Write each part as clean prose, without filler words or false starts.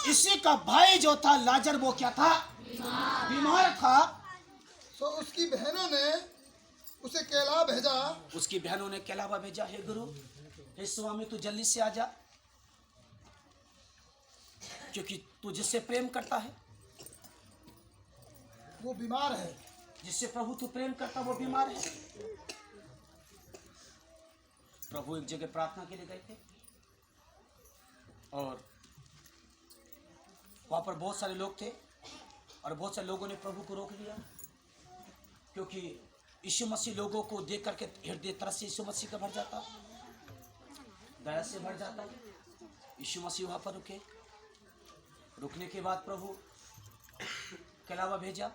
इसी का भाई जो था लाजर, वो क्या था? बीमार था। तो उसकी बहनों ने उसे कहला भेजा। उसकी बहनों ने कहलावा भेजा, हे गुरु, हे स्वामी, तू जल्दी से आ जा, क्योंकि तू जिससे प्रेम करता है वो बीमार है। जिससे प्रभु तू प्रेम करता वो बीमार है। प्रभु एक जगह प्रार्थना के लिए गए थे और वहां पर बहुत सारे लोग थे और बहुत सारे लोगों ने प्रभु को रोक लिया, क्योंकि यीशु मसीह लोगों को देख करके हृदय तरस से यीशु मसीह का भर जाता, दया से भर जाता। यीशु मसीह वहां पर रुकने के बाद प्रभु कहलावा भेजा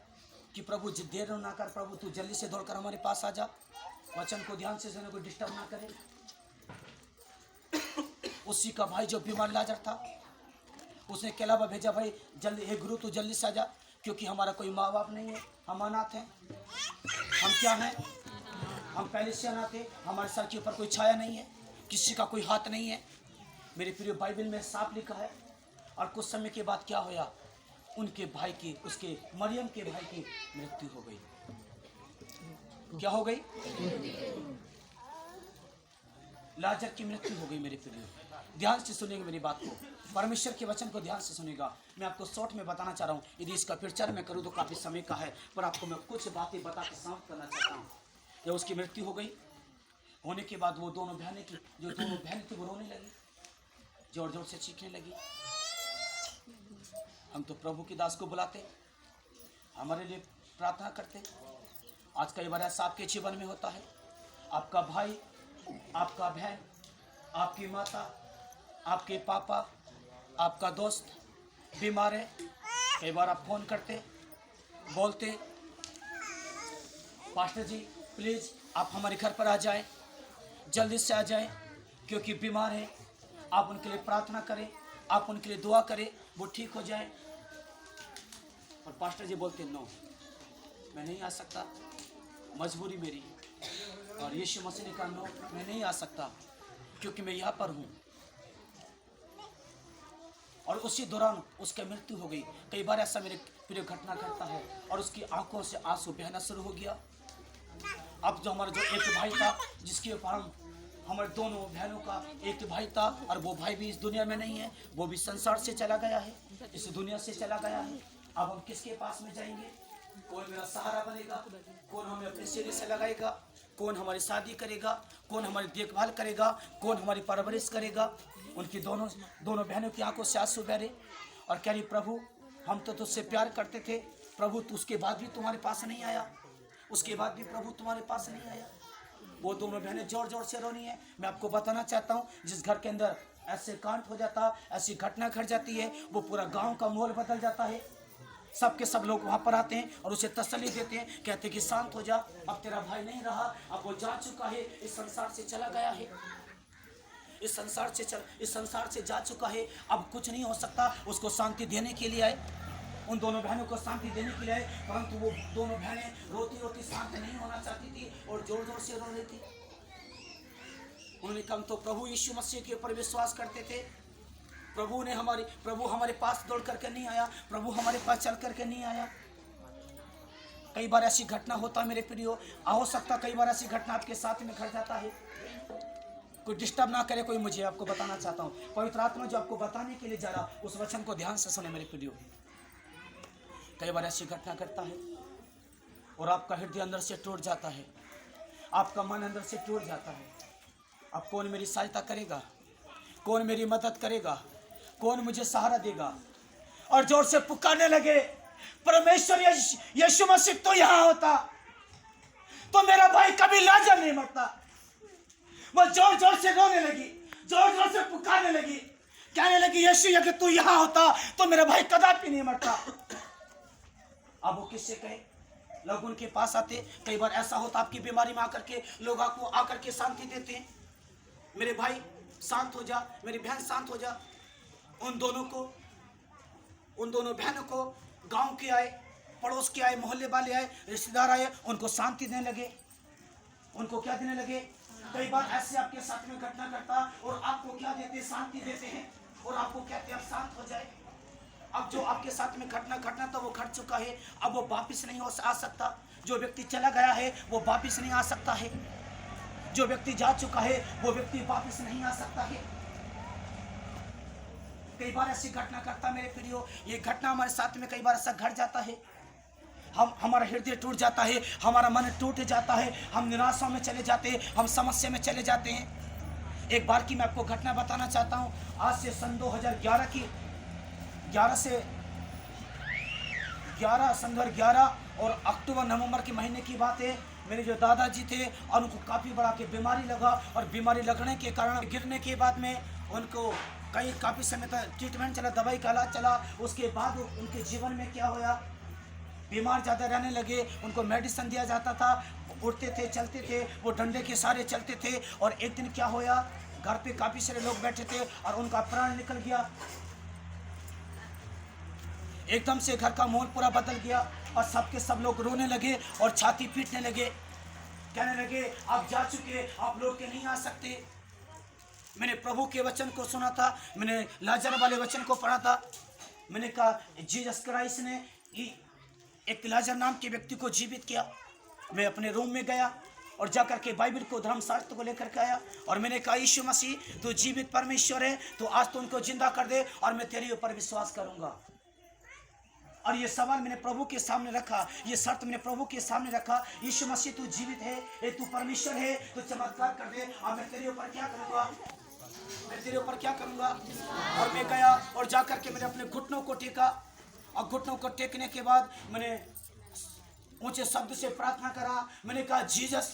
कि प्रभु देर ना कर, प्रभु तू जल्दी से दौड़कर हमारे पास आ जा, वचन को ध्यान से सुने, को डिस्टर्ब ना करे। उसी का भाई जो बीमार लाजर था, उसने कहलावा भेजा, भाई जल्दी, हे गुरु तू जल्दी से आ जा, क्योंकि हमारा कोई माँ बाप नहीं है, हम अनाथ हैं। हम क्या हैं? हम पहले से अनाथ हैं, हमारे सर के ऊपर कोई छाया नहीं है, किसी का कोई हाथ नहीं है। मेरे प्रिय, बाइबल में साफ लिखा है। और कुछ समय के बाद क्या होया, उनके भाई की, उसके मरियम के भाई की मृत्यु हो गई। क्या हो गई? लाजर की मृत्यु हो गई। मेरे प्रिय, ध्यान से सुनेंगे मेरी बात को, परमेश्वर के वचन को ध्यान से सुनेगा। मैं आपको शॉर्ट में बताना चाह रहा हूँ, यदि इसका प्रचार मैं करूँ तो काफी समय का है, पर आपको मैं कुछ बातें बता के समाप्त करना चाहता हूँ। जब उसकी मृत्यु हो गई, होने के बाद वो दोनों बहनें की, जो दोनों बहन थी, वो रोने लगी, जोर जोर से चीखने लगी। हम तो प्रभु की दास को बुलाते, हमारे लिए प्रार्थना करते। आज कई बार ऐसा आपके जीवन में होता है, आपका भाई, आपका बहन, आपकी माता, आपके पापा, आपका दोस्त बीमार है। कई बार आप फोन करते, बोलते, पास्टर जी प्लीज़ आप हमारे घर पर आ जाएं, जल्दी से आ जाएं, क्योंकि बीमार है। आप उनके लिए प्रार्थना करें, आप उनके लिए दुआ करें, वो ठीक हो जाए। और पास्टर जी बोलते नो, मैं नहीं आ सकता, मजबूरी मेरी। और यीशु मसीह ने कहा नो, मैं नहीं आ सकता, क्योंकि मैं यहाँ पर हूँ। और उसी दौरान उसकी मृत्यु हो गई। कई बार ऐसा मेरे प्रिय घटना घटता है और उसकी आंखों से आंसू बहना शुरू हो गया। अब जो हमारा जो एक भाई था, जिसके ऊपर हम, हमारे दोनों बहनों का एक भाई था, और वो भाई भी इस दुनिया में नहीं है, वो भी संसार से चला गया है, इस दुनिया से चला गया है। अब हम किसके पास में जाएंगे? कौन मेरा सहारा बनेगा? कौन हमें अपने सिरे से लगाएगा? कौन हमारी शादी करेगा? कौन हमारी देखभाल करेगा? कौन हमारी परवरिश करेगा? उनकी दोनों बहनों की आंखों से आंसू बह रहे और कह रही, प्रभु हम तो तुझसे प्यार करते थे, प्रभु तो उसके बाद भी तुम्हारे पास नहीं आया, उसके बाद भी प्रभु तुम्हारे पास नहीं आया। वो दोनों बहनें जोर जोर से रोनी है। मैं आपको बताना चाहता हूँ, जिस घर के अंदर ऐसे कांड हो जाता, ऐसी घटना घट जाती है, वो पूरा गांव का माहौल बदल जाता है। सबके सब लोग वहां पर आते हैं और उसे तसल्ली देते हैं, कहते हैं कि शांत हो जा, अब तेरा भाई नहीं रहा, अब वो जा चुका है, इस संसार से चला गया है, इस संसार से जा चुका है, अब कुछ नहीं हो सकता। उसको शांति देने के लिए आए, उन दोनों बहनों को शांति देने के लिए आए, परंतु वो दोनों बहनें रोती रोती शांत नहीं होना चाहती थी और जोर जोर से रो रही थी। उन्होंने कहा, तो प्रभु यीशु मसीह के ऊपर विश्वास करते थे, प्रभु हमारे पास दौड़ करके नहीं आया, प्रभु हमारे पास चल करके नहीं आया। कई बार ऐसी घटना होता है मेरे प्रियो, हो सकता कई बार ऐसी घटना आपके साथ में घट जाता है। कोई डिस्टर्ब ना करे, कोई, मुझे आपको बताना चाहता हूँ, पवित्र आत्मा जो आपको बताने के लिए जा रहा, उस वचन को ध्यान से सुने मेरे प्रियो। कई बार ऐसी घटना करता है और आपका हृदय अंदर से टूट जाता है, आपका मन अंदर से टूट जाता है। अब कौन मेरी सहायता करेगा? कौन मेरी मदद करेगा? कौन मुझे सहारा देगा? और जोर से पुकारने लगे, परमेश्वर यीशु मसीह तो यहाँ होता तो मेरा भाई कभी लाजर नहीं मरता। वो जोर जोर से रोने लगी, जोर जोर से पुकारने लगी, कहने लगी, यीशु अगर तू यहाँ होता तो मेरा भाई कदापि नहीं मरता। अब वो किससे कहे? लोग उनके पास आते। कई बार ऐसा होता, आपकी बीमारी में आकर के लोग आपको आकर के शांति देते हैं, मेरे भाई शांत हो जा, मेरी बहन शांत हो जा। उन दोनों बहनों को गांव के आए, पड़ोस के आए, मोहल्ले वाले आए, रिश्तेदार आए, उनको शांति देने लगे। उनको क्या देने लगे? कई बार ऐसे आपके साथ में घटना करता और आपको क्या देते? शांति देते हैं और आपको कहते हैं अब शांत हो जाए। अब जो आपके साथ में घटना था वो घट चुका है, अब वो वापिस नहीं आ सकता। जो व्यक्ति चला गया है वो वापिस नहीं आ सकता है। जो व्यक्ति जा चुका है वो व्यक्ति वापिस नहीं आ सकता है। कई बार ऐसी घटना करता मेरे प्रियो, ये घटना हमारे साथ में कई बार ऐसा घट जाता है। हमारा हृदय टूट जाता है, हमारा मन टूट जाता है, हम निराशा में चले जाते हैं, हम समस्या में चले जाते हैं। एक बार की मैं आपको घटना बताना चाहता हूँ। आज से सन 2011 की 11 और अक्टूबर नवंबर के महीने की बात है। मेरे जो दादाजी थे और उनको काफ़ी बड़ा के बीमारी लगा, और बीमारी लगने के कारण गिरने के बाद में उनको काफ़ी समय तक ट्रीटमेंट चला, दवाई का इलाज चला। उसके बाद उनके जीवन में क्या हुआ, बीमार ज़्यादा रहने लगे, उनको मेडिसिन दिया जाता था, उठते थे, चलते थे, वो डंडे के सहारे चलते थे। और एक दिन क्या हुआ, घर पे काफ़ी सारे लोग बैठे थे और उनका प्राण निकल गया। एकदम से घर का माहौल पूरा बदल गया और सबके सब लोग रोने लगे और छाती पीटने लगे, कहने लगे आप जा चुके, आप लोग के नहीं आ सकते। मैंने प्रभु के वचन को सुना था, मैंने लाजर वाले वचन को पढ़ा था। मैंने कहा जीसस क्राइस्ट ने एक लाजर नाम के व्यक्ति को जीवित किया। मैं अपने रूम में गया और जाकर के बाइबल को, धर्मशास्त्र को लेकर के आया और मैंने कहा यीशु मसीह तो जीवित परमेश्वर है, तो आज तो उनको जिंदा कर दे और मैं तेरे ऊपर विश्वास करूंगा। और ये सवाल मैंने प्रभु के सामने रखा, ये शर्त मैंने प्रभु के सामने रखा, यीशु मसीह तू जीवित है, तू परमेश्वर है, तो चमत्कार कर दे और मैं तेरे ऊपर क्या करूंगा, मैं तेरे ऊपर क्या करूंगा। और मैं गया और जाकर के मैंने अपने घुटनों को टेका और घुटनों को टेकने के बाद मैंने ऊंचे शब्द से प्रार्थना करा। मैंने कहा जीसस,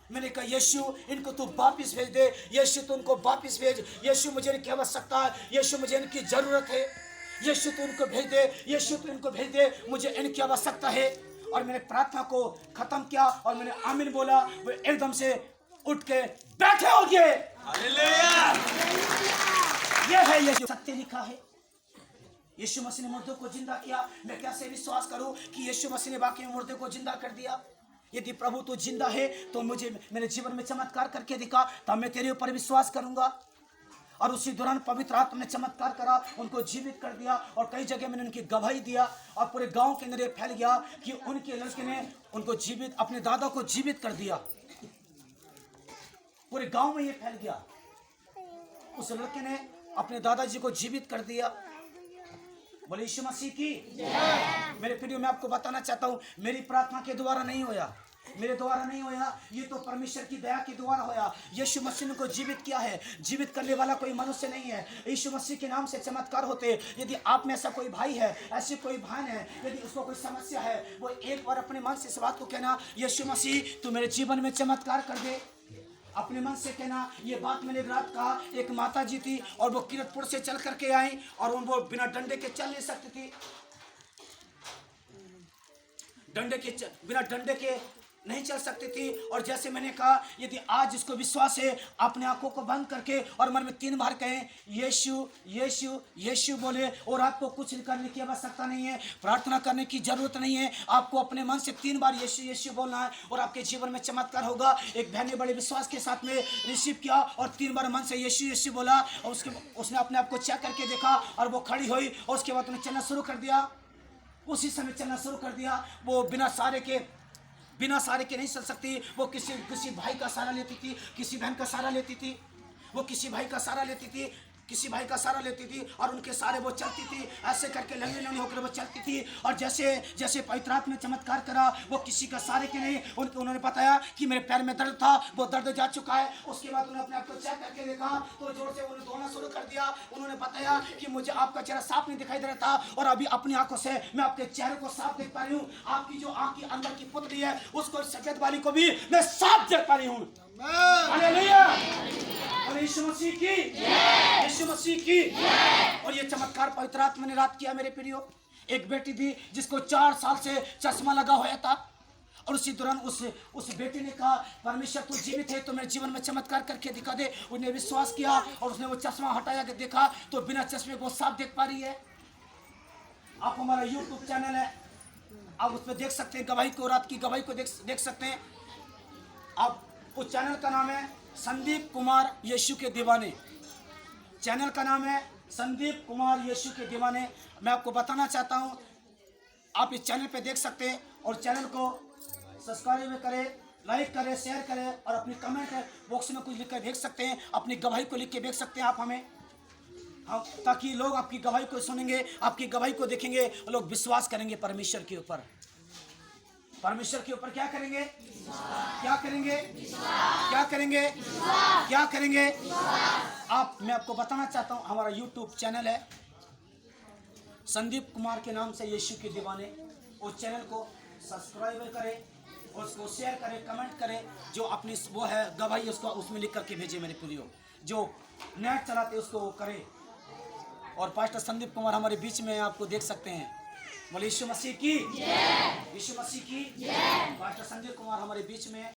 मैंने कहा यीशु इनको तू वापिस भेज दे, यीशु तू उनको वापिस भेज, यीशु मुझे इनकी आवश्यकता है, यीशु मुझे इनकी जरूरत है, यीशु तू इनको भेज दे, यीशु तू इनको भेज दे, मुझे इनकी आवश्यकता है। और मैंने प्रार्थना को खत्म किया और मैंने आमीन बोला, वो एकदम से उठ के बैठे हो गए। हालेलुया! यह है यीशु, सत्य लिखा है। यीशु मसीह ने मुर्दों को जिंदा किया। मैं कैसे विश्वास करूं कि यीशु मसीह ने वाकई में मुर्दे को जिंदा कर दिया। यदि प्रभु तू जिंदा है तो मुझे मेरे जीवन में चमत्कार करके दिखा, तब मैं तेरे ऊपर विश्वास करूंगा। और उसी दौरान पवित्र आत्मा ने चमत्कार करा, उनको जीवित कर दिया और कई जगह मैंने उनकी गवाही दिया और पूरे गांव के अंदर ये फैल गया कि उनके लड़के ने उनको जीवित, अपने दादा को जीवित कर दिया। पूरे गांव में ये फैल गया, उस लड़के ने अपने दादाजी को जीवित कर दिया। बोले यीशु मसीह की। मेरे प्रियो, मैं आपको बताना चाहता हूँ, मेरी प्रार्थना के द्वारा नहीं होया, मेरे द्वारा नहीं होया, ये तो परमेश्वर की दया के द्वारा होया। यीशु मसीह ने को जीवित किया है। जीवित करने वाला कोई मनुष्य नहीं है, यीशु मसीह के नाम से चमत्कार होते। यदि आप में ऐसा कोई भाई है, ऐसी कोई बहन है, यदि उसको कोई समस्या है, वो एक बार अपने मन से इस बात को कहना, यीशु मसीह तू मेरे जीवन में चमत्कार कर दे। अपने मन से कहना। ये बात मैंने रात कहा, एक माता जी थी और वो किरतपुर से चल करके आई और वो बिना डंडे के चल नहीं सकती थी, बिना डंडे के नहीं चल सकती थी। और जैसे मैंने कहा, यदि आज जिसको विश्वास है अपने आंखों को बंद करके और मन में 3 बार कहें यीशु यीशु यीशु बोले, और आपको कुछ करने की आवश्यकता नहीं है, प्रार्थना करने की जरूरत नहीं है। आपको अपने मन से 3 बार यीशु यीशु बोलना है और आपके जीवन में चमत्कार होगा। एक बहन ने बड़े विश्वास के साथ में रिसीव किया और 3 बार मन से यीशु यीशु बोला और उसने अपने आप को चेक करके देखा और वो खड़ी हुई और उसके बाद उन्हें चलना शुरू कर दिया। उसी समय चलना शुरू कर दिया। वो बिना सहारे के नहीं चल सकती। वो किसी भाई का सहारा लेती थी, किसी बहन का सहारा लेती थी, वो किसी भाई का सहारा लेती थी, किसी भाई का सहारा लेती थी और उनके सहारे वो चलती थी। ऐसे करके लंगड़ी लंगड़ी होकर वो चलती थी। और जैसे जैसे पवित्र आत्मा ने चमत्कार करा, वो किसी का सहारे के नहीं, उन्होंने बताया कि मेरे पैर में दर्द था, वो दर्द जा चुका है। उसके बाद उन्होंने अपने आप को चेक करके देखा तो जोर से उन्होंने धोना शुरू कर दिया। उन्होंने बताया कि मुझे आपका चेहरा साफ नहीं दिखाई दे रहा था और अभी अपनी आंखों से मैं आपके चेहरे को साफ देख पा रही हूँ। आपकी जो आंख की अंदर की पुतली है उसको, सफेद वाली को भी मैं साफ देख पा रही हूँ। हालेलुया! और यीशु मसीह की, यीशु मसीह की। और ये चमत्कार पवित्र आत्मा ने रात किया। मेरे प्रियो, एक बेटी थी जिसको 4 साल से चश्मा लगा हुआ था और उसी दौरान उस बेटी ने कहा, परमेश्वर तू जीवित है तो मेरे जीवन में चमत्कार करके दिखा दे। उसने विश्वास किया और उसने वो चश्मा हटाया के देखा तो बिना चश्मे को साफ देख पा रही है। आप हमारा YouTube चैनल है, आप उस पर देख सकते हैं गवाही को, रात की गवाही को देख सकते हैं आप। उस चैनल का नाम है संदीप कुमार यीशु के दीवाने। चैनल का नाम है संदीप कुमार यीशु के दीवाने। मैं आपको बताना चाहता हूँ, आप इस चैनल पे देख सकते हैं और चैनल को सब्सक्राइब करें, लाइक करें, शेयर करें और अपनी कमेंट बॉक्स में कुछ लिख कर भेज सकते हैं। अपनी गवाही को लिख के भेज सकते हैं आप हमें, हम ताकि लोग आपकी गवाही को सुनेंगे, आपकी गवाही को देखेंगे, लोग विश्वास करेंगे परमेश्वर के ऊपर। परमेश्वर के ऊपर क्या करेंगे? क्या करेंगे? क्या करेंगे? क्या करेंगे? मैं आपको बताना चाहता हूँ, हमारा यूट्यूब चैनल है संदीप कुमार के नाम से यीशु के दीवाने। उस चैनल को सब्सक्राइब करें और उसको शेयर करें, कमेंट करें। जो अपनी वो है गवाही उसको उसमें लिख करके भेजे मेरे प्रियो। जो नेट चलाते उसको वो करें। और पास्टर संदीप कुमार हमारे बीच में आपको देख सकते हैं। बोले यीशु मसीह की, यीशु मसीह की। पास्टर संदीप कुमार हमारे बीच में